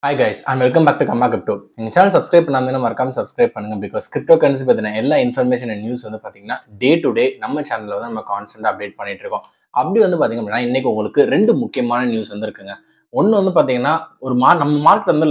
Hi guys, and welcome back to Kamma Crypto. எங்க channel subscribe பண்ணாம மறக்காம subscribe பண்ணுங்க பிகாஸ் கிரிப்டோ கரன்சி பத்தின எல்லா இன்ஃபர்மேஷன் அண்ட் நியூஸ் வந்து பாத்தீங்கன்னா டே டு டே நம்ம சேனல்ல வந்து நம்ம கான்ஸ்டன்டா அப்டேட் பண்ணிட்டு இருக்கோம். அப்படி வந்து பாத்தீங்க அப்படின்னா இன்னைக்கு உங்களுக்கு ரெண்டு முக்கியமான நியூஸ் வந்து இருக்குங்க. ஒன்னு வந்து பாத்தீங்கன்னா நம்ம மார்க்கெட் வந்து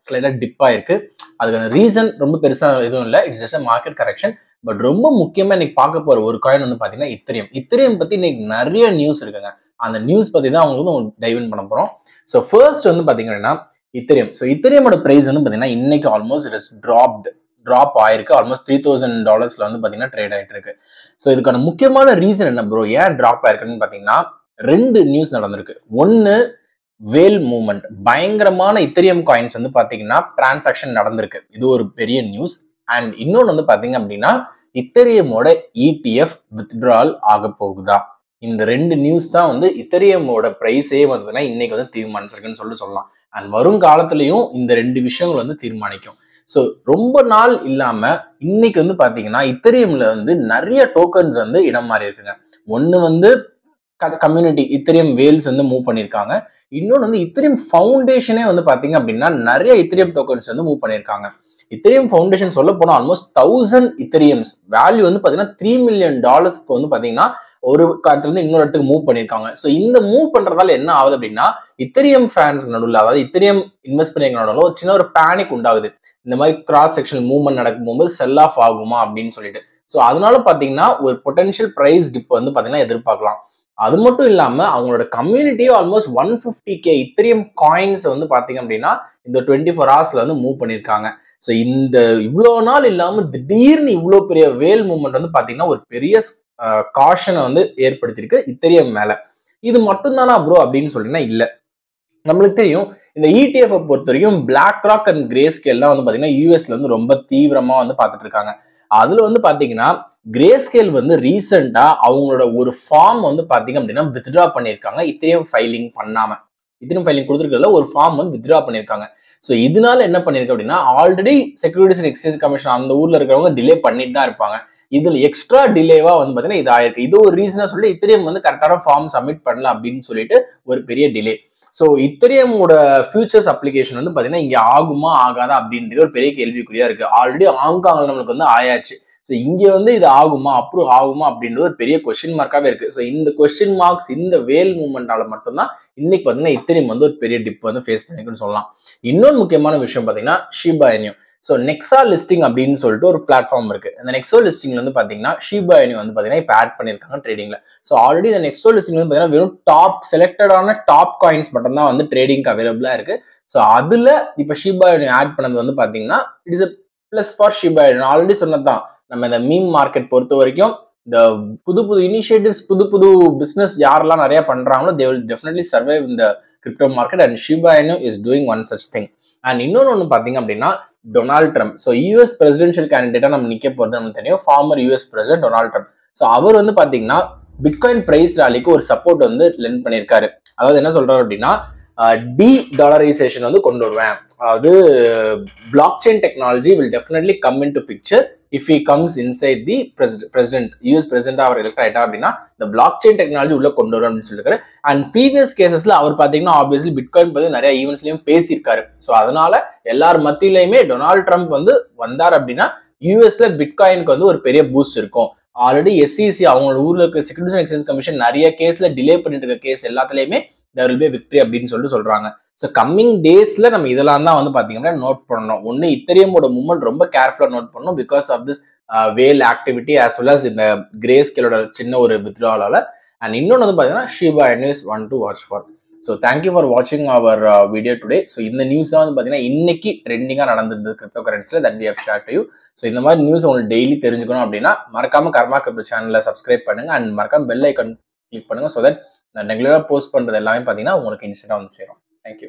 ஸ்லைட்டா டிப் ஆயிருக்கு. அதுக்கான ரீசன் ரொம்ப பெருசா எதுவும் இல்லை. It's just market correction. But ரொம்ப முக்கியமா இன்னைக்கு பார்க்க போற ஒரு காயின் வந்து பாத்தீங்கன்னா இத்தரியம் பத்தி இன்னைக்கு நிறைய நியூஸ் இருக்குங்க. அந்த நியூஸ் பத்தி தான் அவங்க வந்து டைவ் இன் பண்ண போறோம். ஸோ ஃபர்ஸ்ட் வந்து பாத்தீங்கன்னா இத்தரியம். ஸோ இத்தரியமோட பிரைஸ் வந்து பாத்தீங்கன்னா இன்னைக்கு ஆல்மோஸ்ட் இட் இஸ் ட்ராப் ஆயிருக்கு. ஆல்மோஸ்ட் $3,000 வந்து பாத்தீங்கன்னா ட்ரேட் ஆயிட்டு இருக்கு. ஸோ இதுக்கான முக்கியமான ரீசன் என்ன ப்ரோ, ஏன் ட்ராப் ஆயிருக்குன்னு பாத்தீங்கன்னா ரெண்டு நியூஸ் நடந்திருக்கு. ஒன்னு வேல் மூவ்மெண்ட், பயங்கரமான இத்தரியம் காயின்ஸ் வந்து பாத்தீங்கன்னா டிரான்சாக்ஷன் நடந்திருக்கு. இது ஒரு பெரிய நியூஸ். அண்ட் இன்னொன்னு வந்து பாத்தீங்க அப்படின்னா இத்தரியமோட ETF வித்ட்ரால் ஆக போகுதா. இந்த ரெண்டு நியூஸ் தான் வந்து இத்தரியமோட பிரைஸே வந்து இன்னைக்கு வந்து தீர்மானிச்சிருக்குன்னு சொல்லலாம். அண்ட் வருங்காலத்திலையும் இந்த ரெண்டு விஷயங்கள் வந்து தீர்மானிக்கும். ஸோ ரொம்ப நாள் இல்லாம இன்னைக்கு வந்து பாத்தீங்கன்னா இத்தரியம்ல வந்து நிறைய டோக்கன்ஸ் வந்து இடம் மாறி இருக்குங்க. ஒன்னு வந்து கம்யூனிட்டி இத்தரியம் வேல்ஸ் வந்து மூவ் பண்ணியிருக்காங்க. இன்னொன்று வந்து இத்தரியம் ஃபவுண்டேஷனே வந்து பாத்தீங்க அப்படின்னா நிறைய இத்தரியம் டோக்கன்ஸ் வந்து மூவ் பண்ணியிருக்காங்க. இத்தரியம் ஃபவுண்டேஷன் சொல்ல போனா ஆல்மோஸ்ட் 1000 இத்தரியம்ஸ் வேல்யூ வந்து பாத்தீங்கன்னா $3 million வந்து பாத்தீங்கன்னா ஒரு காலத்துல இருந்து இன்னொரு இடத்துக்கு மூவ் பண்ணியிருக்காங்க. ஸோ இந்த மூவ் பண்றதால என்ன ஆகுது அப்படின்னா இத்தரியம் ஃபேன்ஸ் நடுவில், அதாவது இத்தரியம் இன்வெஸ்ட் பண்ணிருக்க நடுவில் ஒரு சின்ன ஒரு பேனிக் உண்டாகுது. இந்த மாதிரி கிராஸ் செக்ஷன் மூவ்மெண்ட் நடக்கும் போது செல் ஆஃப் ஆகுமா அப்படின்னு சொல்லிட்டு. ஸோ அதனால பாத்தீங்கன்னா ஒரு பொட்டன்ஷியல் பிரைஸ் டிப் வந்து பாத்தீங்கன்னா எதிர்பார்க்கலாம். அது மட்டும் இல்லாம அவங்களோட கம்யூனிட்டியே ஆல்மோஸ்ட் 150K இத்தரியம் காயின்ஸ் வந்து பாத்தீங்க அப்படின்னா இந்த 24 ஹவர்ஸ்ல வந்து மூவ் பண்ணியிருக்காங்க. ஸோ இந்த இவ்வளவு நாள் இல்லாம திடீர்னு இவ்வளவு பெரிய வேல் மூவ்மெண்ட் வந்து பாத்தீங்கன்னா ஒரு பெரிய காஷனை வந்து ஏற்படுத்தியிருக்கு இத்தரியம் மேல. இது மட்டும்தானா ப்ரோ அப்படின்னு சொல்லினா இல்ல. நம்மளுக்கு தெரியும் இந்த ETF பொறுத்த வரைக்கும் BlackRock and Grayscale வந்து பாத்தீங்கன்னா யூஎஸ்ல வந்து ரொம்ப தீவிரமா வந்து பாத்துட்டு இருக்காங்க. அதுல வந்து பாத்தீங்கன்னா கிரே ஸ்கேல் வந்து ரீசெண்டா அவங்களோட ஒரு ஃபார்ம் வந்து பாத்தீங்க அப்படின்னா வித்ட்ரா பண்ணிருக்காங்க. இத்தரியம் ஃபைலிங் பண்ணாம இத்தரியம் ஃபைலிங் கொடுத்துருக்கல ஒரு ஃபார்ம் வந்து வித்ட்ரா பண்ணிருக்காங்க. ஸோ இதனால என்ன பண்ணிருக்கு அப்படின்னா already securities and exchange commission அந்த ஊர்ல இருக்கிறவங்க டிலே பண்ணிட்டு தான் இருப்பாங்க. இதுல எக்ஸ்ட்ரா டிலேவா வந்து பாத்தீங்கன்னா இது ஆயிருக்கு. இது ஒரு ரீசனா சொல்லி இத்தரியம் வந்து கரெக்டான ஃபார்ம் சப்மிட் பண்ணல அப்படின்னு சொல்லிட்டு ஒரு பெரிய டிலே. ஸோ இத்தரியமோட ஃபியூச்சர்ஸ் அப்ளிகேஷன் வந்து பாத்தீங்கன்னா இங்க ஆகுமா ஆகாதா அப்படின்றது ஒரு பெரிய கேள்விக்குறியா இருக்கு. ஆல்ரெடி ஹாங்காங்ல நம்மளுக்கு வந்து ஆயாச்சு. ஸோ இங்க வந்து இது ஆகுமா அப்ரூவ் ஆகுமா அப்படின்றது ஒரு பெரிய கொஸ்டின் மார்க்காவே இருக்கு. ஸோ இந்த கொஸ்டின் மார்க்ஸ் இந்த வேல் மூவ்மெண்டால மட்டும்தான் இன்னைக்கு பாத்தீங்கன்னா இத்தரியம் வந்து ஒரு பெரிய டிப் வந்து ஃபேஸ் பண்ணிருக்குன்னு சொல்லலாம். இன்னொரு முக்கியமான விஷயம் பாத்தீங்கன்னா ஷிபா இனு. ஸோ நெக்ஸா லிஸ்டிங் அப்படின்னு சொல்லிட்டு ஒரு பிளாட்ஃபார்ம் இருக்கு. அந்த நெக்ஸோ லிஸ்டிங்ல வந்து பாத்தீங்கன்னா ஷிபா இனு வந்து பாத்தீங்கன்னா இப்போ ஆட் பண்ணிருக்காங்க ட்ரேடிங்ல. ஸோ ஆல்ரெடி இந்த நெக்ஸோ லிஸ்டிங் வந்து பாத்தீங்கன்னா வெறும் செலக்டடான டாப் காயின்ஸ் மட்டும் தான் வந்து ட்ரேடிங்க்கு அவைலபிளா இருக்கு. ஸோ அதுல இப்ப ஷிபா இனு ஆட் பண்ணது வந்து பாத்தீங்கன்னா it is plus for Shiba Inu. Already சொன்னதுதான் நம்ம இந்த மீம் மார்க்கெட் பொறுத்த வரைக்கும் இந்த புது இனிஷியேட்டிவ்ஸ் புது பிசினஸ் யாரெல்லாம் நிறைய பண்றாங்களோ they will definitely survive in the crypto market and Shiba Inu is doing one such thing. And இன்னொன்னு பாத்தீங்க அப்படின்னா Donald Trump. So US presidential கேண்டிடேட்டா நம்ம நிக்க போறது நமக்கு தெரியும், former US president Donald Trump. So அவர் வந்து பாத்தீங்கன்னா பிட்காயின் பிரைஸ் ராலிக்கு ஒரு சப்போர்ட் வந்து லெண்ட் பண்ணியிருக்காரு. அதாவது என்ன சொல்றாரு அப்படின்னா டி டாலரைசேஷன் வந்து கொண்டு வருவேன். அதாவது blockchain technology will definitely come in to picture if he comes inside the president US president அவர் எலெக்ட் ஆயிட்டா அப்படின்னா இந்த பிளாக் செயின் டெக்னாலஜி உள்ள கொண்டு வரும் அப்படின்னு சொல்லியிருக்காரு. அண்ட் ப்ரீவியஸ் கேசஸ்ல அவர் பாத்தீங்கன்னா ஆப்வியஸ்லி பிட்காயின் பத்தி நிறைய ஈவெண்ட்ஸ்லயும் பேசியிருக்காரு. ஸோ அதனால எல்லார் மத்தியிலையுமே டொனால்ட் ட்ரம்ப் வந்து வந்தார் அப்படின்னா யூஎஸ்ல பிட்காயினுக்கு வந்து ஒரு பெரிய பூஸ்ட் இருக்கும். ஆல்ரெடி SEC அவங்களோட ஊர்ல இருக்க செக்யூரிட்டிஸ் அண்ட் எக்ஸ்சேஞ்ச் கமிஷன் நிறைய கேஸ்ல டிலே பண்ணிட்டு இருக்க கேஸ் எல்லாத்துலயுமே there will be a victory அப்படின்னு சொல்றாங்க. ஸோ கம்மிங் டேஸ்ல நம்ம இதெல்லாம் தான் வந்து பாத்தீங்கன்னா நோட் பண்ணணும். ஒன்னு இத்தரியமோட மூவ்மெண்ட் ரொம்ப கேர்ஃபுல்லா நோட் பண்ணணும் because of this whale activity as well as இந்த கிரே ஸ்கேலோட சின்ன ஒரு வித்ட்ராலால. அண்ட் இன்னொன்று வந்து பாத்தீங்கன்னா Shiba Inu is one to watch for. So thank you for வாட்சிங் அவர் வீடியோ டுடே. ஸோ இந்த நியூஸ் தான் வந்து பாத்தீங்கன்னா இன்னைக்கு ட்ரெண்டிங்கா நடந்திருந்தது கிரிப்டோ கரன்சில that we have share to you. So இந்த மாதிரி நியூஸ் உங்களுக்கு டெய்லி தெரிஞ்சுக்கணும் அப்படின்னா மறக்காம கர்மா கிரிப்டோ சேனலை சப்ஸ்கிரைப் பண்ணுங்க அண்ட் மறக்காம பெல் ஐக்கன் கிளிக் பண்ணுங்க. ஸோ தட் நான் ரெகுலரா போஸ்ட் பண்றது எல்லாமே பாத்தீங்கன்னா உங்களுக்கு இன்ஸ்டன்டா வந்து சேரும். தேங்க்யூ.